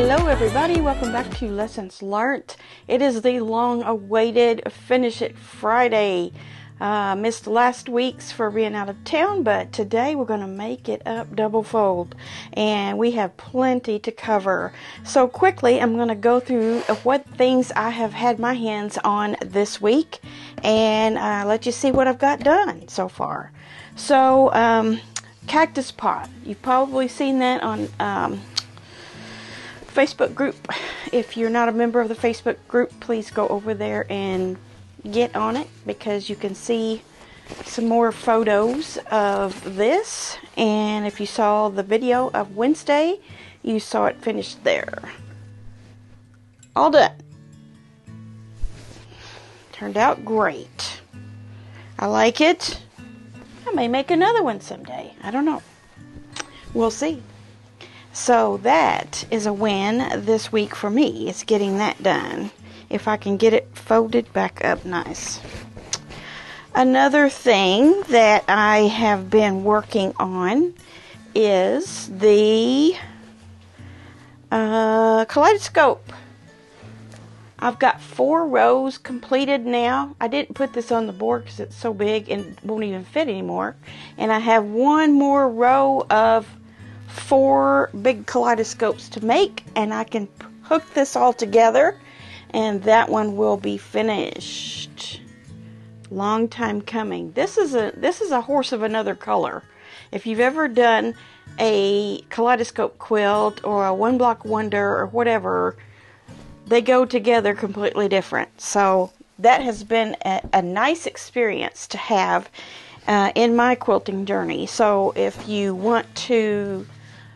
Hello everybody, welcome back to Lessons Learned. It is the long-awaited Finish It Friday. Missed last week's for being out of town, but today we're going to make it up double fold. And we have plenty to cover. So quickly, I'm going to go through what things I have had my hands on this week and let you see what I've got done so far. So, cactus pot. You've probably seen that on Facebook group. If you're not a member of the Facebook group, please go over there and get on it because you can see some more photos of this. And if you saw the video of Wednesday, you saw it finished there. All done. Turned out great. I like it. I may make another one someday. I don't know. We'll see. So that is a win this week for me. It's getting that done. If I can get it folded back up nice. Another thing that I have been working on is the kaleidoscope. I've got 4 rows completed now. I didn't put this on the board because it's so big and won't even fit anymore. And I have one more row of 4 big kaleidoscopes to make, and I can hook this all together, and that one will be finished. Long time coming. This is a horse of another color. If you've ever done a kaleidoscope quilt or a one block wonder or whatever, they go together completely different. So that has been a nice experience to have in my quilting journey. So if you want to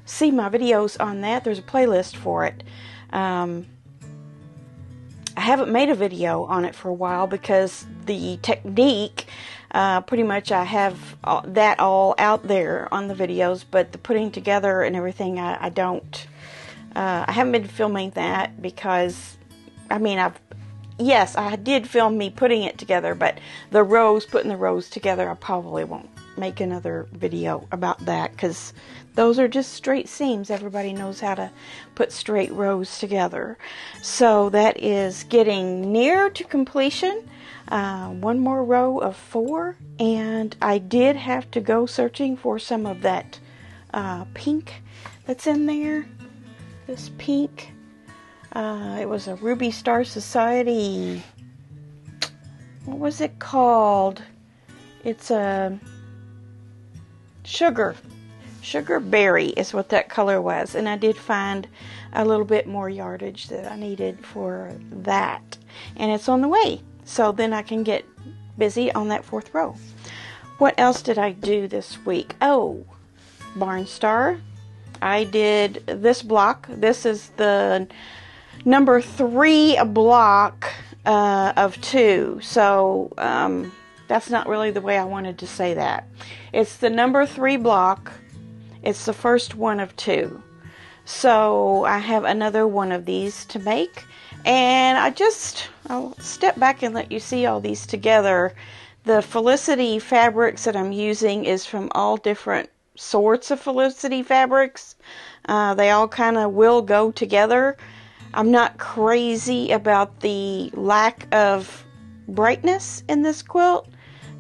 see my videos on that, there's a playlist for it. I haven't made a video on it for a while because the technique, pretty much I have that all out there on the videos, but the putting together and everything, I haven't been filming that because, I did film me putting it together, but putting the rows together, I probably won't make another video about that because those are just straight seams. Everybody knows how to put straight rows together. So that is getting near to completion. One more row of 4, and I did have to go searching for some of that pink that's in there. This pink. It was a Ruby Star Society. What was it called? It's a Sugar berry is what that color was, and I did find a little bit more yardage that I needed for that, and it's on the way, so then I can get busy on that 4th row. What else did I do this week? Oh, Barn Star. I did this block. This is the number 3 block of 2, so that's not really the way I wanted to say that. It's the number 3 block. It's the first one of 2. So I have another one of these to make. And I'll step back and let you see all these together. The Felicity fabrics that I'm using is from all different sorts of Felicity fabrics. They all kind of will go together. I'm not crazy about the lack of brightness in this quilt.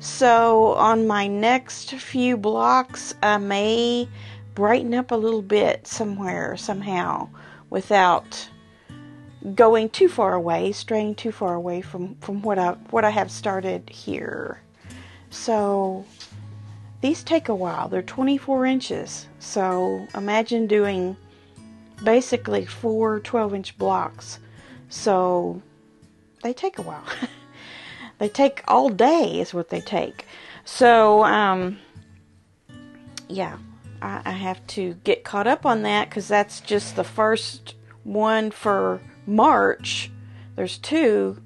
So on my next few blocks, I may brighten up a little bit somewhere, somehow, without going too far away, straying too far away from what I have started here. So these take a while. They're 24 inches. So imagine doing basically 4 12-inch blocks. So they take a while. They take all day is what they take. So, yeah, I have to get caught up on that because that's just the first one for March. There's 2.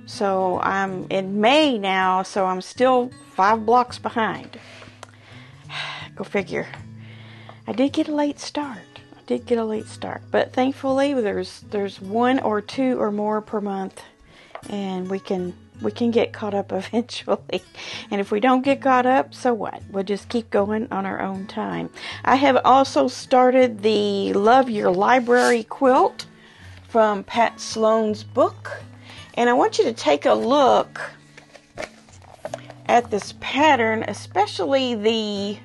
So I'm in May now, so I'm still 5 blocks behind. Go figure. I did get a late start. But thankfully there's 1 or 2 or more per month, and we can get caught up eventually. And if we don't get caught up, so what? We'll just keep going on our own time. I have also started the Love Your Library quilt. from Pat Sloan's book. And I want you to take a look at this pattern, especially the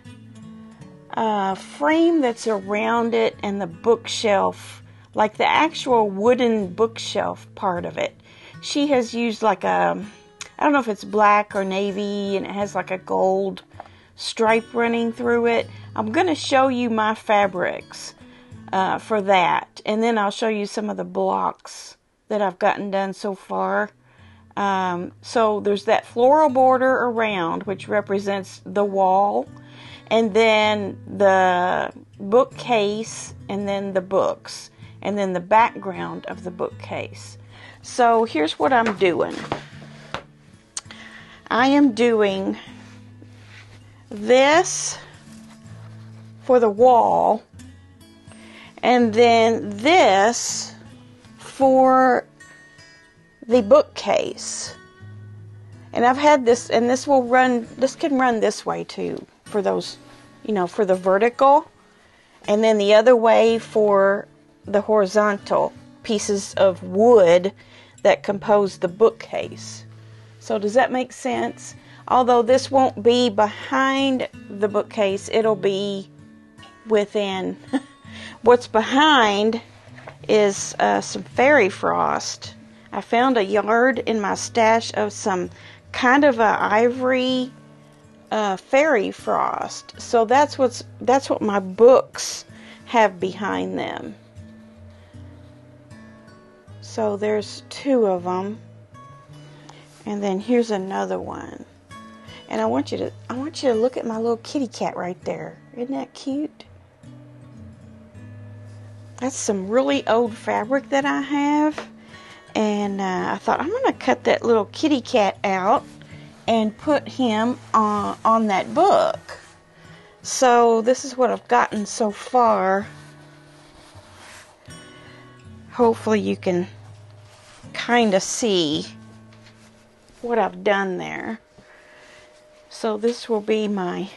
frame that's around it and the bookshelf, like the actual wooden bookshelf part of it. She has used like a, I don't know if it's black or navy, and it has like a gold stripe running through it. I'm going to show you my fabrics for that, and then I'll show you some of the blocks that I've gotten done so far. So there's that floral border around, which represents the wall, and then the bookcase, and then the books, and then the background of the bookcase. So here's what I'm doing. I am doing this for the wall, and then this for the bookcase. And I've had this, and this will run, this can run this way too, for those, you know, for the vertical, and then the other way for the horizontal pieces of wood that compose the bookcase. So does that make sense? Although this won't be behind the bookcase, it'll be within. What's behind is some fairy frost. I found a yard in my stash of some kind of a ivory fairy frost. So that's what my books have behind them. So there's two of them, and then here's another one. And I want you to look at my little kitty cat right there. Isn't that cute? That's some really old fabric that I have. And I thought, I'm going to cut that little kitty cat out and put him on that book. So this is what I've gotten so far. Hopefully you can kind of see what I've done there. So this will be my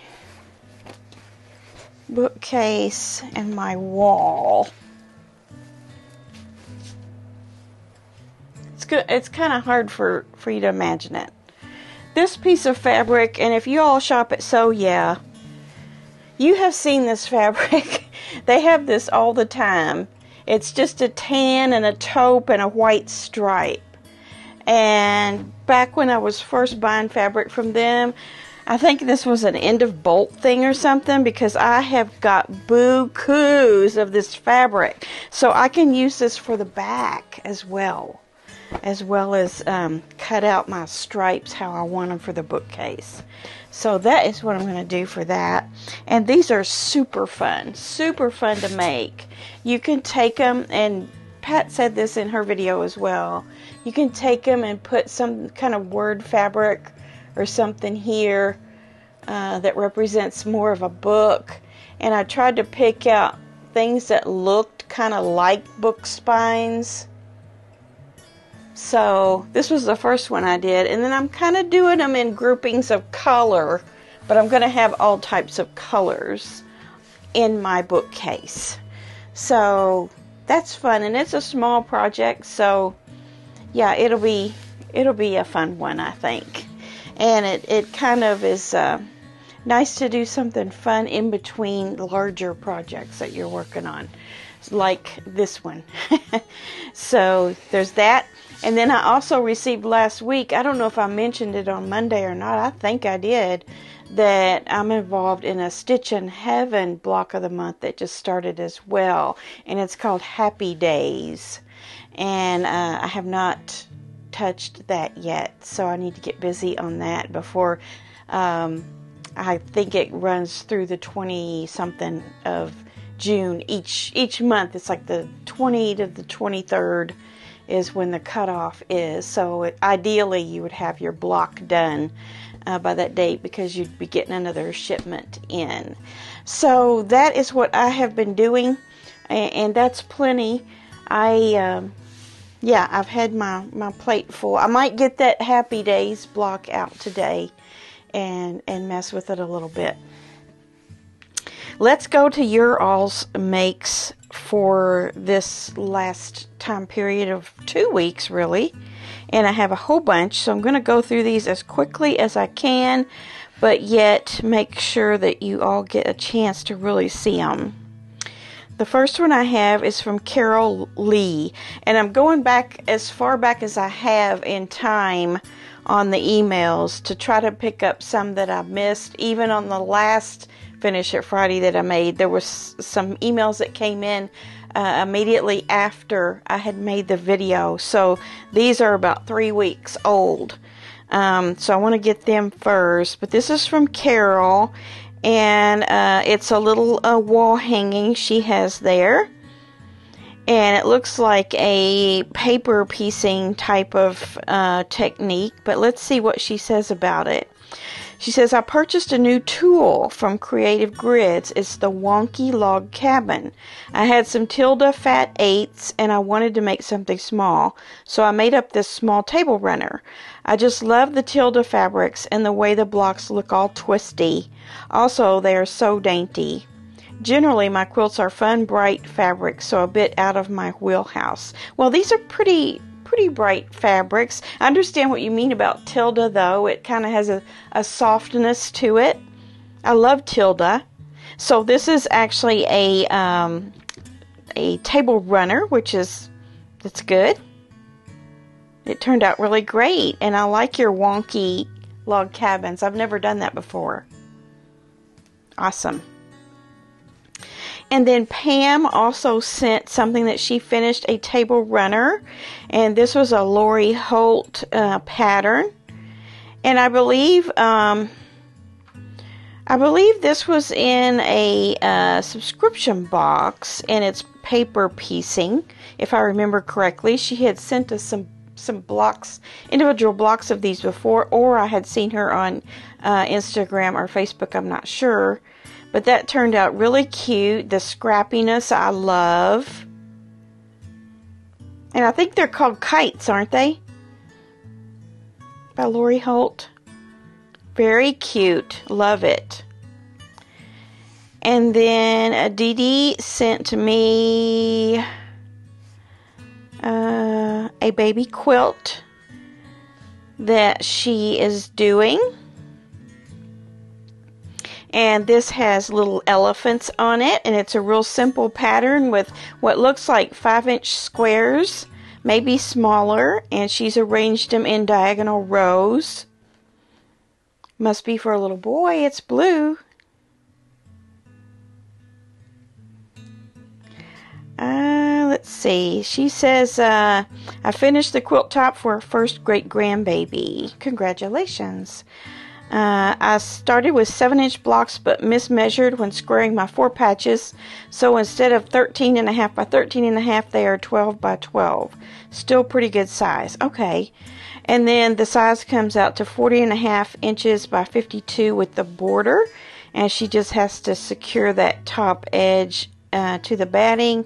bookcase and my wall. It's good. It's kind of hard for you to imagine it. This piece of fabric, and if you all shop at So Yeah, you have seen this fabric. They have this all the time. It's just a tan and a taupe and a white stripe. And back when I was first buying fabric from them, I think this was an end of bolt thing or something, because I have got boo-coos of this fabric. So I can use this for the back as well as cut out my stripes how I want them for the bookcase. So that is what I'm going to do for that. And these are super fun to make. You can take them, and Pat said this in her video as well, you can take them and put some kind of word fabric or something here that represents more of a book. And I tried to pick out things that looked kind of like book spines. So this was the first one I did, and then I'm kind of doing them in groupings of color, but I'm going to have all types of colors in my bookcase. So that's fun, and it's a small project, so yeah, it'll be a fun one, I think. And it kind of is nice to do something fun in between larger projects that you're working on, like this one. So there's that. And then I also received last week, I don't know if I mentioned it on Monday or not, I think I did, that I'm involved in a Stitch in Heaven block of the month that just started as well. And it's called Happy Days. And I have not touched that yet, so I need to get busy on that before, I think it runs through the 20-something of June. Each month, it's like the 20 to the 23rd is when the cutoff is. So ideally you would have your block done by that date, because you'd be getting another shipment in. So that is what I have been doing, and that's plenty. I've had my plate full. I might get that Happy Days block out today and mess with it a little bit. Let's go to your all's makes for this last time period of 2 weeks, really. And I have a whole bunch, so I'm going to go through these as quickly as I can, but yet make sure that you all get a chance to really see them. The first one I have is from Carol Lee, and I'm going back as far back as I have in time on the emails to try to pick up some that I missed. Even on the last Finish It Friday that I made, there was some emails that came in immediately after I had made the video, so these are about 3 weeks old. So I want to get them first, but this is from Carol, and it's a little wall hanging she has there, and it looks like a paper piecing type of technique, but let's see what she says about it. She says, I purchased a new tool from Creative Grids. It's the Wonky Log Cabin. I had some Tilda Fat 8s and I wanted to make something small, so I made up this small table runner. I just love the Tilda fabrics and the way the blocks look all twisty. Also, they are so dainty. Generally, my quilts are fun, bright fabrics, so a bit out of my wheelhouse. Well, these are pretty bright fabrics. I understand what you mean about Tilda, though. It kind of has a softness to it. I love Tilda. So this is actually a table runner, that's good. It turned out really great, and I like your wonky log cabins. I've never done that before. Awesome. And then Pam also sent something that she finished, a table runner. And this was a Lori Holt pattern. And I believe this was in a subscription box, and it's paper piecing, if I remember correctly. She had sent us some blocks, individual blocks of these before, or I had seen her on Instagram or Facebook, I'm not sure. But that turned out really cute. The scrappiness I love. And I think they're called kites, aren't they? By Lori Holt. Very cute. Love it. And then Dee Dee sent me a baby quilt that she is doing. And this has little elephants on it, and it's a real simple pattern with what looks like 5-inch squares, maybe smaller, and she's arranged them in diagonal rows. Must be for a little boy. It's blue. Let's see. She says, I finished the quilt top for her first great-grandbaby. Congratulations. I started with 7-inch blocks but mismeasured when squaring my 4 patches, so instead of 13.5 by 13.5, they are 12 by 12. Still pretty good size. Okay. And then the size comes out to 40.5 inches by 52 with the border, and she just has to secure that top edge to the batting,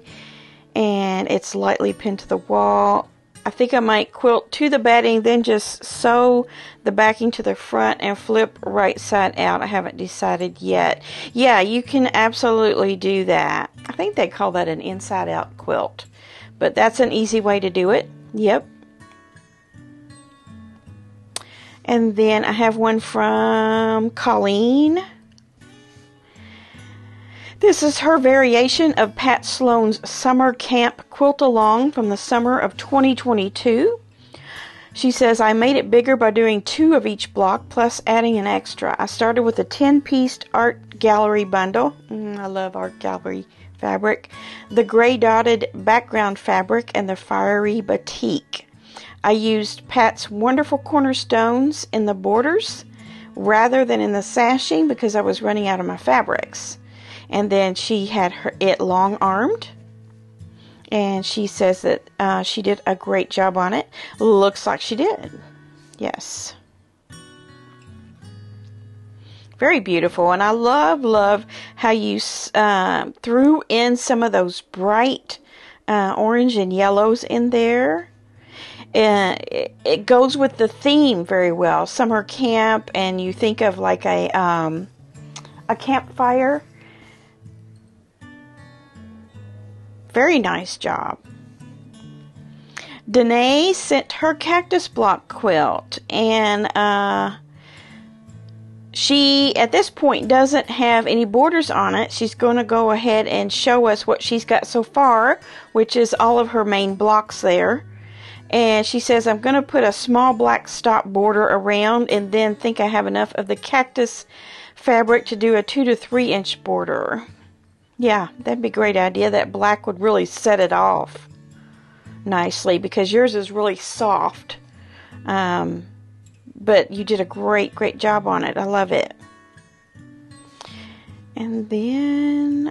and it's lightly pinned to the wall. I think I might quilt to the batting, then just sew the backing to the front and flip right side out. I haven't decided yet. Yeah, you can absolutely do that. I think they call that an inside out quilt, but that's an easy way to do it. Yep. And then I have one from Colleen. This is her variation of Pat Sloan's Summer Camp Quilt-Along from the summer of 2022. She says, I made it bigger by doing 2 of each block plus adding an extra. I started with a 10-piece art gallery bundle. I love art gallery fabric. The gray dotted background fabric and the fiery batik. I used Pat's wonderful cornerstones in the borders rather than in the sashing because I was running out of my fabrics. And then she had it long-armed. And she says that she did a great job on it. Looks like she did. Yes. Very beautiful. And I love how you threw in some of those bright orange and yellows in there. It goes with the theme very well. Summer camp, and you think of like a campfire. Very nice job. Danae sent her cactus block quilt, and she, at this point, doesn't have any borders on it. She's going to go ahead and show us what she's got so far, which is all of her main blocks there. And she says, I'm going to put a small black stop border around and then think I have enough of the cactus fabric to do a 2 to 3 inch border. Yeah, that'd be a great idea. That black would really set it off nicely because yours is really soft. But you did a great job on it. I love it. And then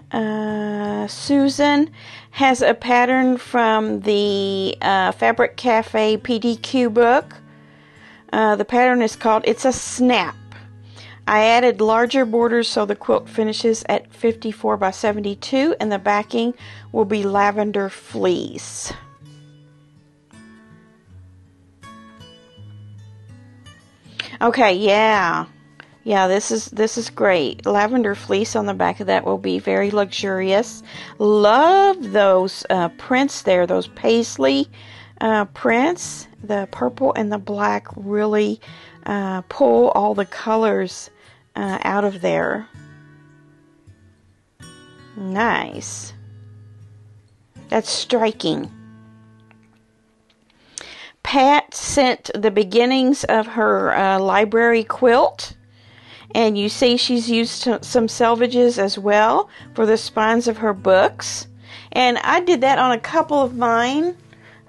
Susan has a pattern from the Fabric Cafe PDQ book. The pattern is called It's a Snap. I added larger borders so the quilt finishes at 54 by 72 and the backing will be lavender fleece. Okay, yeah, this is great. Lavender fleece on the back of that will be very luxurious. Love those prints there, those paisley prints. The purple and the black really pull all the colors out of there. Nice. That's striking. Pat sent the beginnings of her library quilt, and you see she's used some selvages as well for the spines of her books. And I did that on a couple of mine.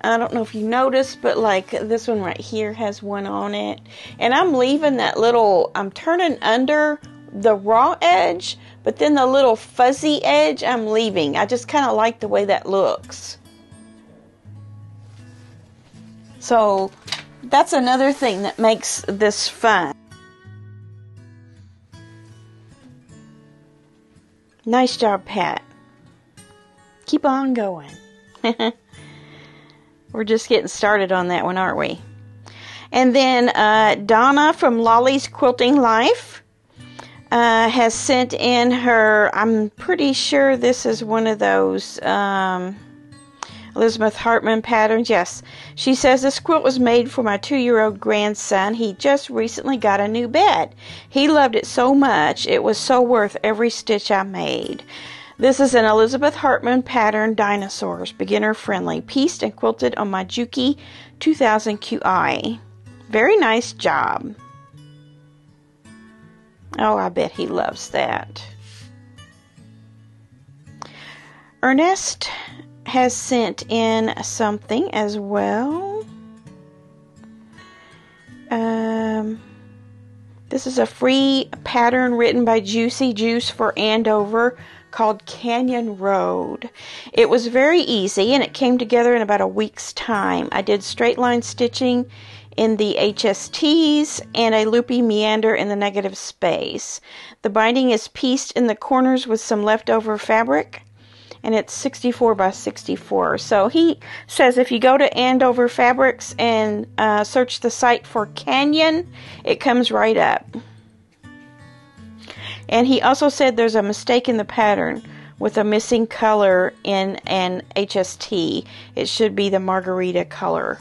I don't know if you noticed, but like this one right here has one on it. And I'm leaving that little, I'm turning under the raw edge, but then the little fuzzy edge I'm leaving. I just kind of like the way that looks. So that's another thing that makes this fun. Nice job, Pat. Keep on going. We're just getting started on that one, aren't we? And then Donna from Lolly's Quilting Life has sent in her, I'm pretty sure this is one of those Elizabeth Hartman patterns. Yes. She says this quilt was made for my 2-year-old grandson. He just recently got a new bed. He loved it so much. It was so worth every stitch I made. This is an Elizabeth Hartman pattern, Dinosaurs, beginner friendly, pieced and quilted on my Juki 2000 QI. Very nice job. Oh, I bet he loves that. Ernest has sent in something as well. This is a free pattern written by Juicy Juice for Andover called Canyon Road. It was very easy and it came together in about a week's time. I did straight line stitching in the HSTs and a loopy meander in the negative space. The binding is pieced in the corners with some leftover fabric, and it's 64 by 64. So he says if you go to Andover Fabrics and search the site for Canyon, it comes right up. And he also said there's a mistake in the pattern with a missing color in an HST. It should be the margarita color.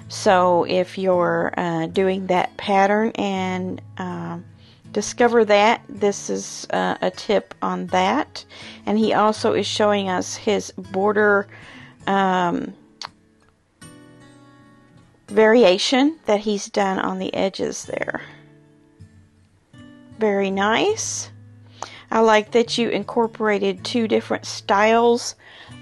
So if you're doing that pattern and discover that, this is a tip on that. And he also is showing us his border variation that he's done on the edges there. Very nice. I like that you incorporated 2 different styles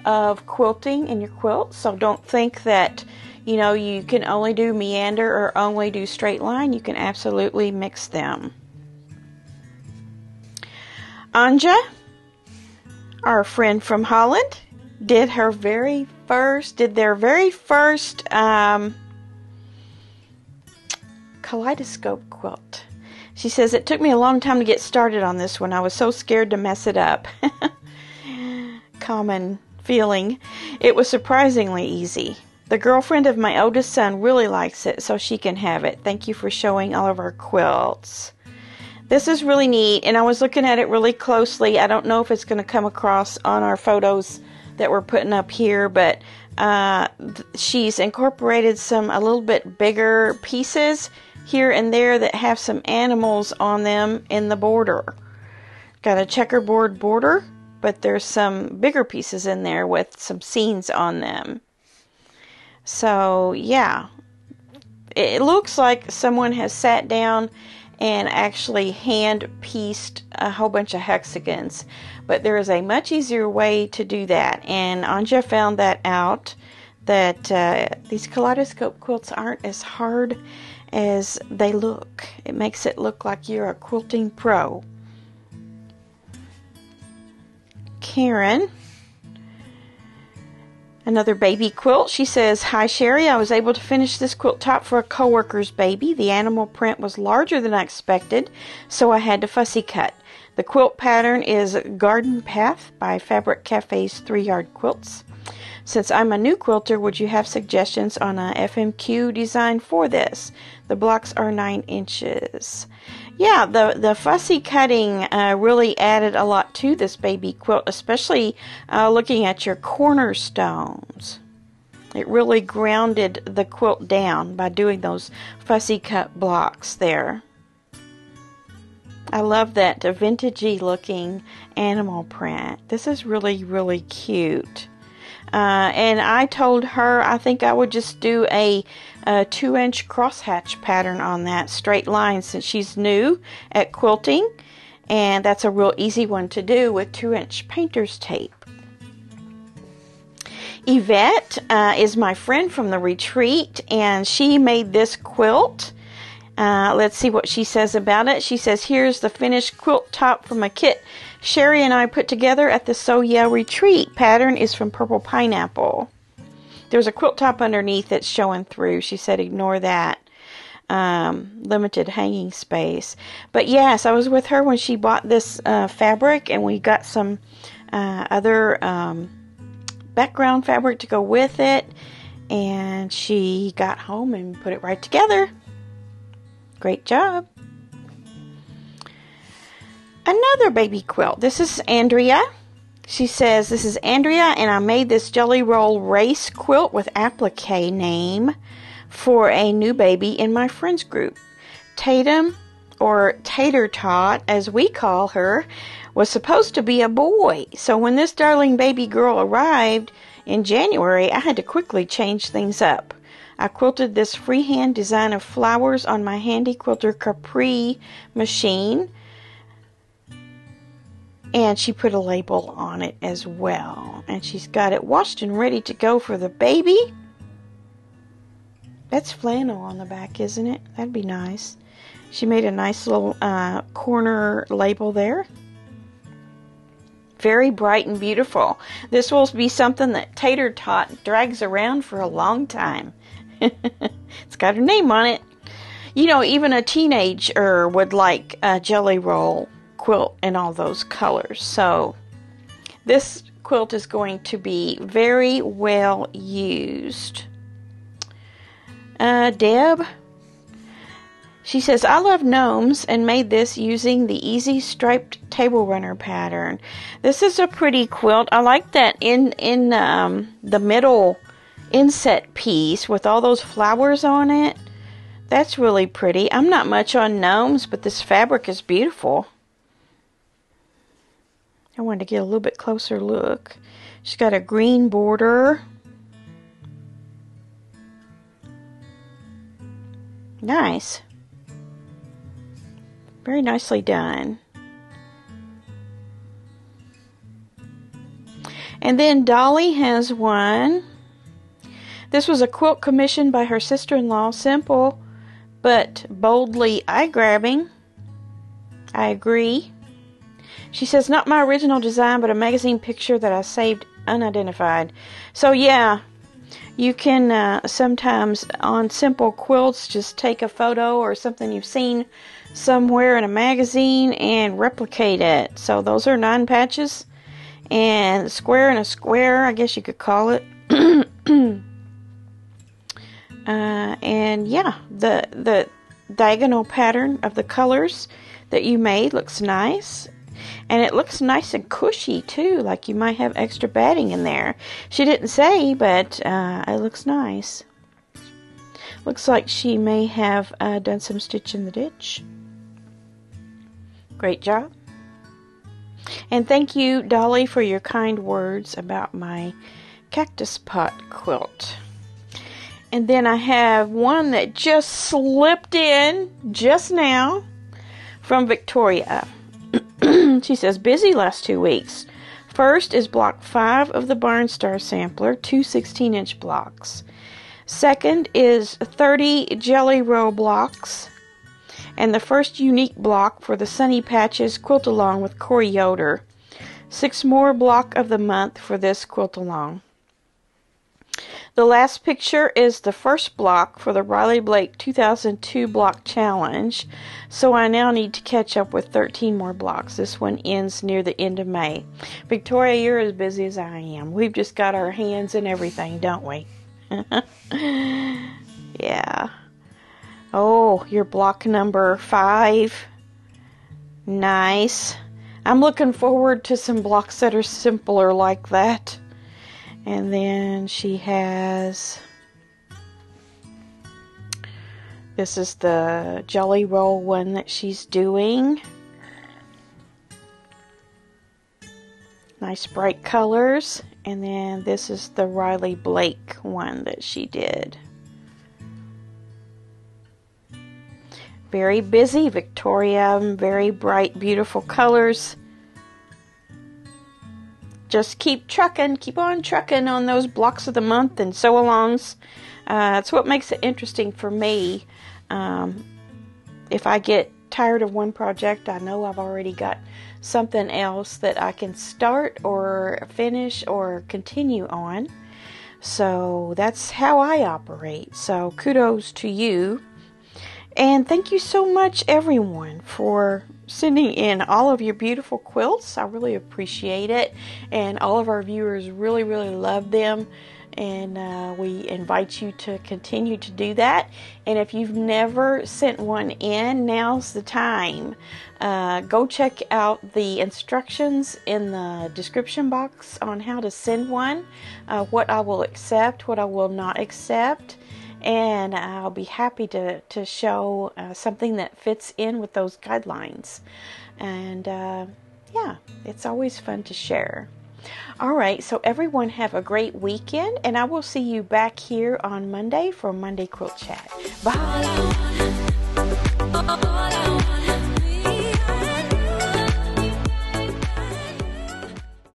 of quilting in your quilt. So don't think that, you know, you can only do meander or only do straight line. You can absolutely mix them. Anja, our friend from Holland, did their very first kaleidoscope quilt. She says, it took me a long time to get started on this one. I was so scared to mess it up. Common feeling. It was surprisingly easy. The girlfriend of my oldest son really likes it, so she can have it. Thank you for showing all of our quilts. This is really neat, and I was looking at it really closely. I don't know if it's going to come across on our photos that we're putting up here, but she's incorporated a little bit bigger pieces here and there that have some animals on them in the border. Got a checkerboard border, but there's some bigger pieces in there with some scenes on them. So yeah, it looks like someone has sat down and actually hand-pieced a whole bunch of hexagons. But there is a much easier way to do that. And Anja found that out, that these kaleidoscope quilts aren't as hard as they look. It makes it look like you're a quilting pro. Karen, another baby quilt. She says, "Hi Sherry, I was able to finish this quilt top for a coworker's baby. The animal print was larger than I expected, so I had to fussy cut. The quilt pattern is Garden Path by Fabric Cafe's 3-yard quilts. Since I'm a new quilter, would you have suggestions on a FMQ design for this? The blocks are 9 inches. Yeah, the fussy cutting really added a lot to this baby quilt, especially looking at your cornerstones. It really grounded the quilt down by doing those fussy cut blocks there. I love that vintagey looking animal print. This is really, really cute. And I told her I think I would just do a 2-inch crosshatch pattern on that straight line, since she's new at quilting, and that's a real easy one to do with 2-inch painter's tape. Yvette is my friend from the retreat, and she made this quilt. Let's see what she says about it. She says, "Here's the finished quilt top from a kit Sherry and I put together at the So Yeah retreat. Pattern is from Purple Pineapple." There's a quilt top underneath that's showing through. She said ignore that. Limited hanging space. But yes, I was with her when she bought this fabric, and we got some other background fabric to go with it, and she got home and put it right together. Great job. Another baby quilt. This is Andrea. She says, "This is Andrea, and I made this Jelly Roll Race quilt with applique name for a new baby in my friends group. Tatum, or Tater Tot as we call her, was supposed to be a boy. So when this darling baby girl arrived in January, I had to quickly change things up. I quilted this freehand design of flowers on my handy quilter Capri machine." And she put a label on it as well. And she's got it washed and ready to go for the baby. That's flannel on the back, isn't it? That'd be nice. She made a nice little corner label there. Very bright and beautiful. This will be something that Tater Tot drags around for a long time. It's got her name on it. You know, even a teenager would like a Jelly Roll quilt in all those colors. So this quilt is going to be very well used. Deb, she says, "I love gnomes and made this using the easy striped table runner pattern." This is a pretty quilt. I like that in the middle inset piece with all those flowers on it. That's really pretty. I'm not much on gnomes, but this fabric is beautiful. I wanted to get a little bit closer look. She's got a green border. Nice. Very nicely done. And then Dolly has one. This was a quilt commissioned by her sister-in-law. Simple, but boldly eye-grabbing. I agree. She says, "Not my original design, but a magazine picture that I saved unidentified." So yeah, you can sometimes on simple quilts just take a photo or something you've seen somewhere in a magazine and replicate it. So those are 9 patches and square and a square, I guess you could call it. And yeah, the diagonal pattern of the colors that you made looks nice. And it looks nice and cushy too, like you might have extra bedding in there. She didn't say, but it looks nice. Looks like she may have done some stitch in the ditch. Great job. And thank you, Dolly, for your kind words about my cactus pot quilt. And then I have one that just slipped in just now from Victoria. She says, busy last 2 weeks. First is block 5 of the Barnstar sampler, 2 16-inch blocks. Second is 30 jelly roll blocks. And the first unique block for the Sunny Patches quilt along with Corey Yoder. 6 more block of the month for this quilt along. The last picture is the first block for the Riley Blake 2002 block challenge, so I now need to catch up with 13 more blocks. This one ends near the end of May. Victoria, you're as busy as I am. We've just got our hands in everything, don't we? Yeah. Oh, your block number 5. Nice. I'm looking forward to some blocks that are simpler like that. And then she has, this is the jelly roll one that she's doing. Nice bright colors. And then this is the Riley Blake one that she did. Very busy, Victoria. Very bright, beautiful colors. Just keep trucking, keep on trucking on those blocks of the month and sew-alongs. That's what makes it interesting for me. If I get tired of one project, I know I've already got something else that I can start or finish or continue on. So that's how I operate. So kudos to you. And thank you so much, everyone, for sending in all of your beautiful quilts. I really appreciate it. And all of our viewers really, really love them. And we invite you to continue to do that. And if you've never sent one in, now's the time. Go check out the instructions in the description box on how to send one, what I will accept, what I will not accept. And I'll be happy to show something that fits in with those guidelines. And yeah, it's always fun to share. All right, so everyone have a great weekend, and I will see you back here on Monday for Monday Quilt Chat. Bye.